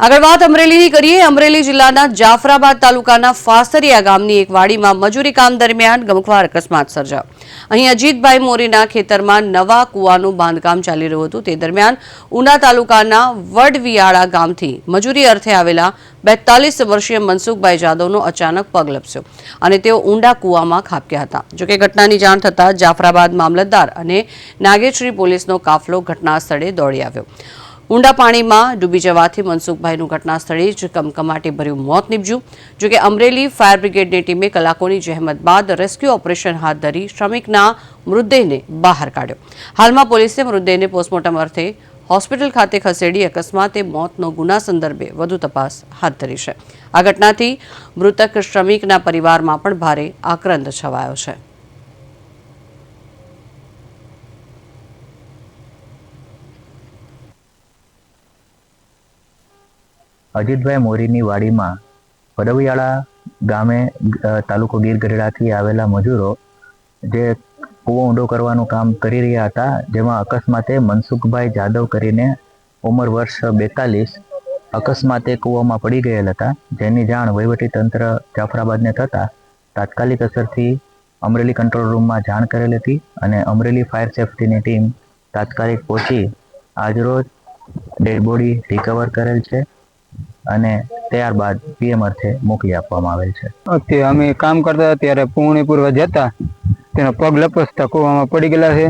આગળ વાત અમરેલીની કરીએ। અમરેલી જિલ્લાના જાફરાબાદ તાલુકાના ફાસરિયા ગામની એક વાડીમાં મજૂરી કામ દરમિયાન ગમખ્વાર અકસ્માત સર્જાયો। અહીં અજીતભાઈ મોરીના ખેતરમાં નવા કૂવાનું બાંધકામ ચાલી રહ્યું હતું। તે દરમિયાન ઉના તાલુકાના વડવિયાળા ગામથી મજૂરી અર્થે આવેલા 42 વર્ષીય મનસુખભાઈ જાદવનો અચાનક પગ લપસ્યો અને તેઓ ઊંડા કૂવામાં ખાબક્યા હતા। જોકે ઘટનાની જાણ થતાં જાફરાબાદ મામલતદાર અને નાગેશ્રી પોલીસનો કાફલો ઘટના સ્થળે દોડી આવ્યો। ઊંડા પાણીમાં ડૂબી જવાથી મનસુખભાઈનું ઘટના સ્થળે જ કમકમાટીભર્યું મોત નીપજ્યું। જોકે અમરેલી ફાયર બ્રિગેડની ટીમે કલાકોની જહેમત બાદ રેસ્ક્યુ ઓપરેશન હાથ ધરી શ્રમિકના મૃતદેહને બહાર કાઢ્યો। હાલમાં પોલીસે મૃતદેહને પોસ્ટમોર્ટમ અર્થે હોસ્પિટલ ખાતે ખસેડી અકસ્માતે મોતનો ગુના સંદર્ભે વધુ તપાસ હાથ ધરી છે। આ ઘટનાથી મૃતક શ્રમિકના પરિવારમાં પણ ભારે આક્રંદ છવાયો છે। અજીતભાઈ મોરીની વાડીમાં વડવિયાળા ગામે તાલુકો ગીર ગઢડાથી આવેલા મજૂરો જે કૂવો ઊંડો કરવાનું કામ કરી રહ્યા હતા, જેમાં અકસ્માતે મનસુખભાઈ જાદવ કરીને ઉંમર વર્ષ 42 અકસ્માતે કૂવામાં પડી ગયેલ હતા। જેની જાણ વહીવટીતંત્ર જાફરાબાદને થતાં તાત્કાલિક અસરથી અમરેલી કંટ્રોલ રૂમમાં જાણ કરેલ હતી અને અમરેલી ફાયર સેફ્ટીની ટીમ તાત્કાલિક પહોંચી આજરોજ ડેડ બોડી રિકવર કરેલ છે અને ત્યારબાદ પીએમ અર્થે મોકલી આપવામાં આવેલ છે। અત્યારે અમે કામ કરતા ત્યારે પૂર્ણી પૂર્વ જતા તેનો પગ લપસતા કૂવામાં પડી ગયેલા છે।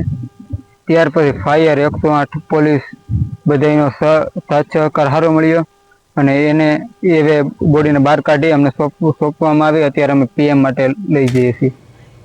ત્યાર પછી ફાયર 108 પોલીસ બધાનો સાથ સહકાર સારો મળ્યો અને એને એ બોડીને બહાર કાઢી અમને સોંપવામાં આવી। અત્યારે અમે પીએમ માટે લઈ જઈએ છીએ।